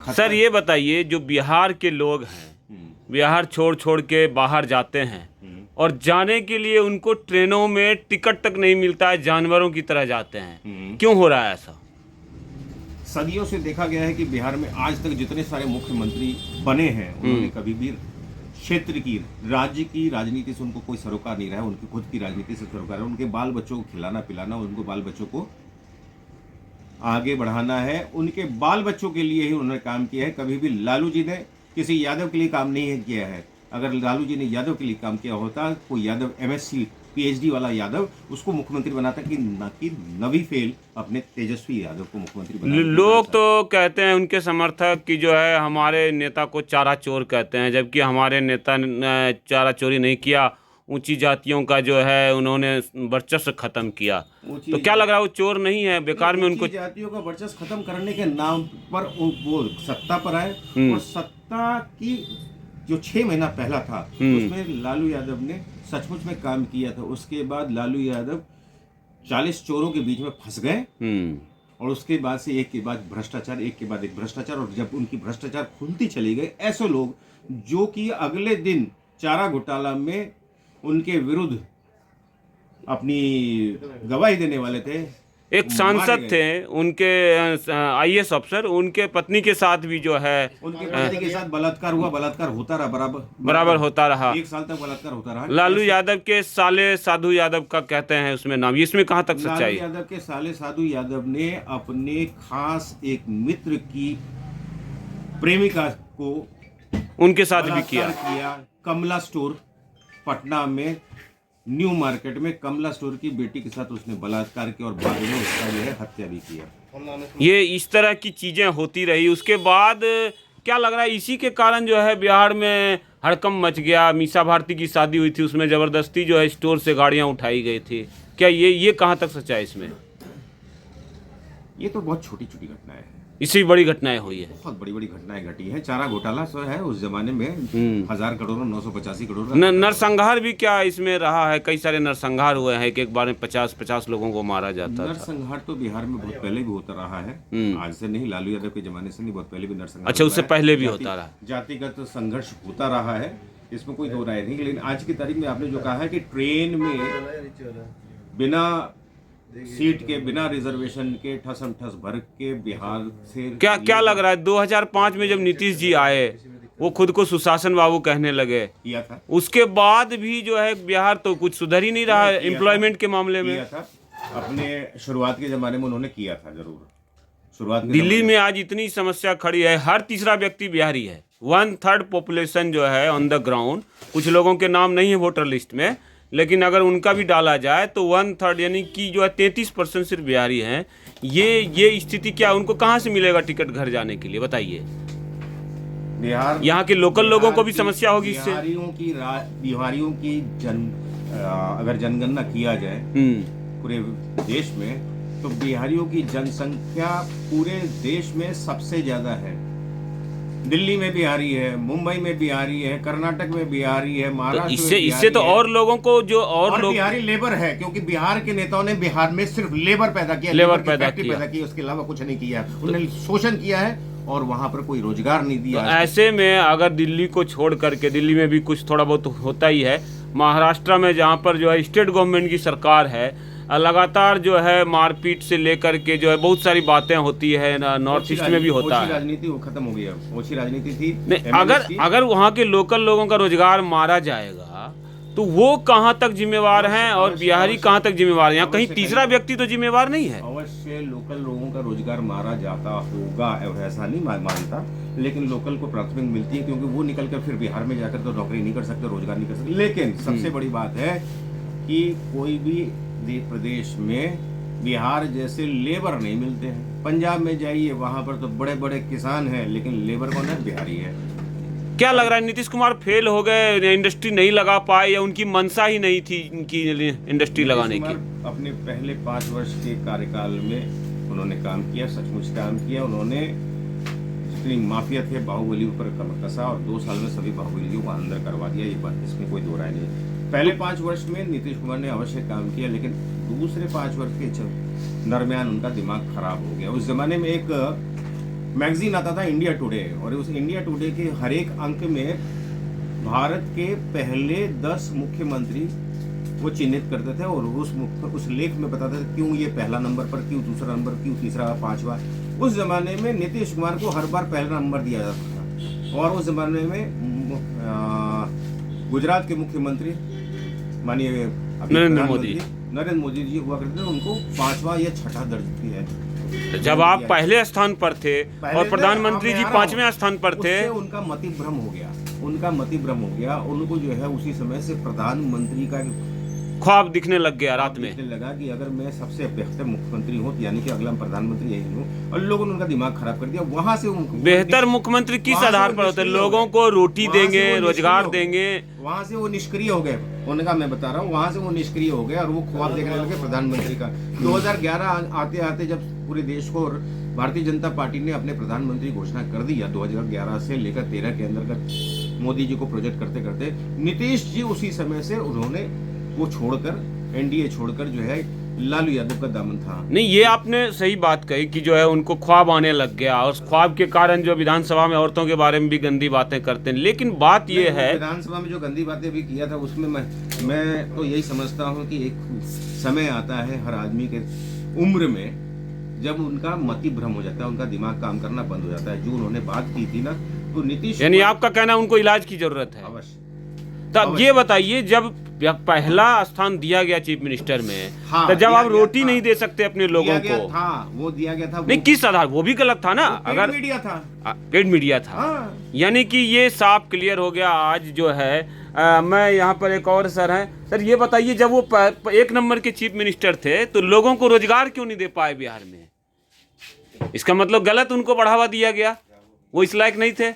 Sir ये बताइए, जो बिहार के लोग हैं, बिहार छोड़ छोड़ के बाहर जाते हैं और जाने के लिए उनको ट्रेनों में टिकट तक नहीं मिलता है, जानवरों की तरह जाते हैं। क्यों हो रहा है ऐसा? सदियों से देखा गया है कि बिहार में आज तक जितने सारे मुख्यमंत्री बने हैं उन्होंने कभी भी क्षेत्र की, राज्य की राजनीति से उनको कोई सरोकार नहीं रहा है। उनकी खुद की राजनीति से सरोकार है। उनके बाल बच्चों को खिलाना पिलाना, उनको बाल बच्चों को आगे बढ़ाना है, उनके बाल बच्चों के लिए ही उन्होंने काम किया है। कभी भी लालू जी ने किसी यादव के लिए काम नहीं किया है। अगर लालू जी ने यादव के लिए काम किया होता, कोई यादव MSc PhD वाला यादव उसको मुख्यमंत्री बनाता, कि न कि नवी फेल अपने तेजस्वी यादव को मुख्यमंत्री बनाता। लोग तो कहते हैं, उनके समर्थक, कि जो है हमारे नेता को चारा चोर कहते हैं, जबकि हमारे नेता ने चारा चोरी नहीं किया। ऊंची जातियों का जो है उन्होंने वर्चस्व खत्म किया। तो क्या लग रहा है वो चोर नहीं है? बेकार में उनको जातियों का वर्चस्व खत्म करने के नाम पर वो सत्ता पर आए। और सत्ता की जो 6 महीना पहला था उसमें लालू यादव ने सचमुच में काम किया था। उसके बाद लालू यादव 40 चोरों के बीच में फंस गए और उसके बाद से एक के बाद भ्रष्टाचार, एक के बाद एक भ्रष्टाचार। और जब उनकी भ्रष्टाचार खुलती चली गई, ऐसे लोग जो कि अगले दिन चारा घोटाला में उनके विरुद्ध अपनी गवाही देने वाले थे, एक सांसद थे, उनके IAS अफसर, उनके पत्नी के साथ भी जो है उनके पत्नी के साथ बलात्कार हुआ। बलात्कार होता रहा, बराबर होता रहा। 1 साल तक बलात्कार होता रहा। लालू यादव के साले साधु यादव का कहते हैं उसमें नाम, इसमें कहाँ तक सच्चाई? लालू यादव के साले साधु यादव ने अपने खास एक मित्र की प्रेमिका को उनके साथ भी किया। कमला स्टोर पटना में, न्यू मार्केट में कमला स्टोर की बेटी के साथ उसने बलात्कार किया और बाद में उसका जो है हत्या भी किया। ये इस तरह की चीजें होती रही। उसके बाद क्या लग रहा है, इसी के कारण जो है बिहार में हड़कंप मच गया। मीसा भारती की शादी हुई थी, उसमें जबरदस्ती जो है स्टोर से गाड़ियां उठाई गई थी। क्या ये कहाँ तक सच्चाई है इसमें? ये तो बहुत छोटी छोटी घटनाएं हैं। इससे बड़ी घटनाएं हुई है, बहुत बड़ी बड़ी घटनाएं घटी है। चारा घोटाला सो है उस जमाने में 1000 करोड़ 985 करोड़ नरसंहार भी क्या इसमें रहा है? कई सारे नरसंहार हुए हैं कि एक बार में 50-50 लोगों को मारा जाता था। नरसंहार तो बिहार में बहुत पहले भी होता रहा है। आज से नहीं, लालू यादव के जमाने से नहीं, बहुत पहले भी नरसंहार। अच्छा, उससे पहले भी होता रहा। जातिगत संघर्ष होता रहा है, इसमें कोई दो राय नहीं। लेकिन आज की तारीख में आपने जो कहा है कि ट्रेन में बिना सीट के, बिना रिजर्वेशन के ठसम ठस भर के बिहार से, क्या लग रहा है 2005 में जब नीतीश जी आए, वो खुद को सुशासन बाबू कहने लगे, किया था। उसके बाद भी जो है बिहार तो कुछ सुधर ही नहीं रहा है एम्प्लॉयमेंट के मामले में। किया था अपने शुरुआत के जमाने में, उन्होंने किया था जरूर शुरुआत। दिल्ली में आज इतनी समस्या खड़ी है, हर तीसरा व्यक्ति बिहारी है। 1/3 पॉपुलेशन जो है ऑन द ग्राउंड, कुछ लोगों के नाम नहीं है वोटर लिस्ट में, लेकिन अगर उनका भी डाला जाए तो 1/3 यानी कि जो है 33% सिर्फ बिहारी हैं। ये स्थिति क्या, उनको कहाँ से मिलेगा टिकट घर जाने के लिए? बताइए। बिहार, यहाँ के लोकल लोगों को भी समस्या होगी इससे। बिहारियों की अगर जनगणना किया जाए पूरे देश में, तो बिहारियों की जनसंख्या पूरे देश में सबसे ज्यादा है। दिल्ली में बिहारी है, मुंबई में बिहारी है, कर्नाटक में बिहारी है, महाराष्ट्र में इससे तो और लोगों को जो और लोग बिहारी लेबर है, क्योंकि बिहार के नेताओं ने बिहार में सिर्फ लेबर पैदा किया, लेबर पैदा किया, उसके अलावा कुछ नहीं किया। उन्होंने शोषण किया है और वहां पर कोई रोजगार नहीं दिया। तो ऐसे में अगर दिल्ली को छोड़ करके, दिल्ली में भी कुछ थोड़ा बहुत होता ही है, महाराष्ट्र में जहाँ पर जो है स्टेट गवर्नमेंट की सरकार है, लगातार जो है मारपीट से लेकर के जो है बहुत सारी बातें होती है। नॉर्थ ईस्ट में भी होता है। राजनीति वो खत्म हो गई है, ओछी राजनीति थी। नहीं, अगर वहाँ के लोकल लोगों का रोजगार मारा जाएगा तो वो कहाँ तक जिम्मेवार हैं और बिहारी कहाँ तक जिम्मेवार है? यहाँ कहीं तीसरा व्यक्ति तो जिम्मेवार नहीं है। अवश्य लोकल लोगों का रोजगार मारा जाता होगा, ऐसा नहीं मानता, लेकिन लोकल को प्राथमिकता मिलती है, क्योंकि वो निकल कर फिर बिहार में जाकर तो नौकरी नहीं कर सकते, रोजगार नहीं कर सकते। लेकिन सबसे बड़ी बात है कि कोई भी प्रदेश में बिहार जैसे लेबर नहीं मिलते हैं। पंजाब में जाइए, वहां पर तो बड़े बड़े किसान हैं, लेकिन लेबर कौन है? बिहारी है। क्या लग रहा है, नीतीश कुमार फेल हो गए, इंडस्ट्री नहीं लगा पाए, या उनकी मंशा ही नहीं थी इनकी इंडस्ट्री लगाने की? अपने पहले 5 वर्ष के कार्यकाल में उन्होंने काम किया, सचमुच काम किया। उन्होंने जितनी माफिया थे बाहुबलियों पर कमर कसा और 2 साल में सभी बाहुबलियों को अंदर करवा दिया। ये बात, इसमें कोई दो राय नहीं। पहले 5 वर्ष में नीतीश कुमार ने अवश्य काम किया, लेकिन दूसरे 5 वर्ष के दरमियान उनका दिमाग खराब हो गया। उस जमाने में एक मैगजीन आता था इंडिया टुडे, और उस इंडिया टुडे के हर एक अंक में भारत के पहले 10 मुख्यमंत्री वो चिन्हित करते थे, और उस लेख में बताते थे क्यों ये पहला नंबर पर, क्यों दूसरा नंबर, क्यों तीसरा, पांचवा। उस जमाने में नीतीश कुमार को हर बार पहला नंबर दिया जाता था, और उस जमाने में गुजरात के मुख्यमंत्री माननीय नरेंद्र मोदी जी हुआ करते थे, उनको 5वां या 6ठा दर्ज दिया है। जब आप पहले स्थान पर थे और प्रधानमंत्री जी 5वें स्थान पर थे, उनका मतिभ्रम हो गया, उनको जो है उसी समय से प्रधानमंत्री का ख्वाब दिखने लग गया रात में। लगा कि अगर मैं सबसे बेहतर मुख्यमंत्री हूँ, यानी कि अगला प्रधानमंत्री यही हूँ, और लोगों ने उनका दिमाग खराब कर दिया। वहां से बेहतर मुख्यमंत्री किस आधार पर होते हैं? लोगों को रोटी देंगे, रोजगार देंगे, वहां से वो निष्क्रिय हो गए। उनका मैं बता रहा हूँ, वहां से वो निष्क्रिय हो गए और वो ख्वाब देखने लगे प्रधानमंत्री का। 2011 आते आते जब पूरे देश को भारतीय जनता पार्टी ने अपने प्रधानमंत्री घोषणा कर दिया, 2011 से लेकर 13 के अंदर मोदी जी को प्रोजेक्ट करते करते, नीतीश जी उसी समय से उन्होंने वो छोड़कर, एनडीए छोड़कर जो है लालू यादव का दामन था। नहीं, ये आपने सही बात कही कि जो है उनको ख्वाब आने लग गया, और उस ख्वाब के कारण जो विधानसभा में औरतों के बारे में भी गंदी बातें करते हैं। लेकिन बात ये है, विधानसभा में जो गंदी बातें भी किया था, उसमें मैं तो यही समझता हूँ कि एक समय आता है हर आदमी के उम्र में जब उनका मति भ्रम हो जाता है, उनका दिमाग काम करना बंद हो जाता है। जो उन्होंने बात की थी ना, तो नीतीश, यानी आपका कहना उनको इलाज की जरूरत है। अवश्य। तब ये बताइए, जब पहला स्थान दिया गया चीफ मिनिस्टर में, हाँ, तो जब आप रोटी नहीं दे सकते अपने लोगों को, वो दिया गया था। नहीं, किस आधार? वो भी गलत था ना। अगर मीडिया था, पेड मीडिया था, हाँ। यानी कि ये साफ क्लियर हो गया। आज जो है मैं यहाँ पर एक और सर हैं, सर ये बताइए, जब वो 1 नंबर के चीफ मिनिस्टर थे तो लोगों को रोजगार क्यों नहीं दे पाए बिहार में? इसका मतलब गलत उनको बढ़ावा दिया गया, वो इस लायक नहीं थे।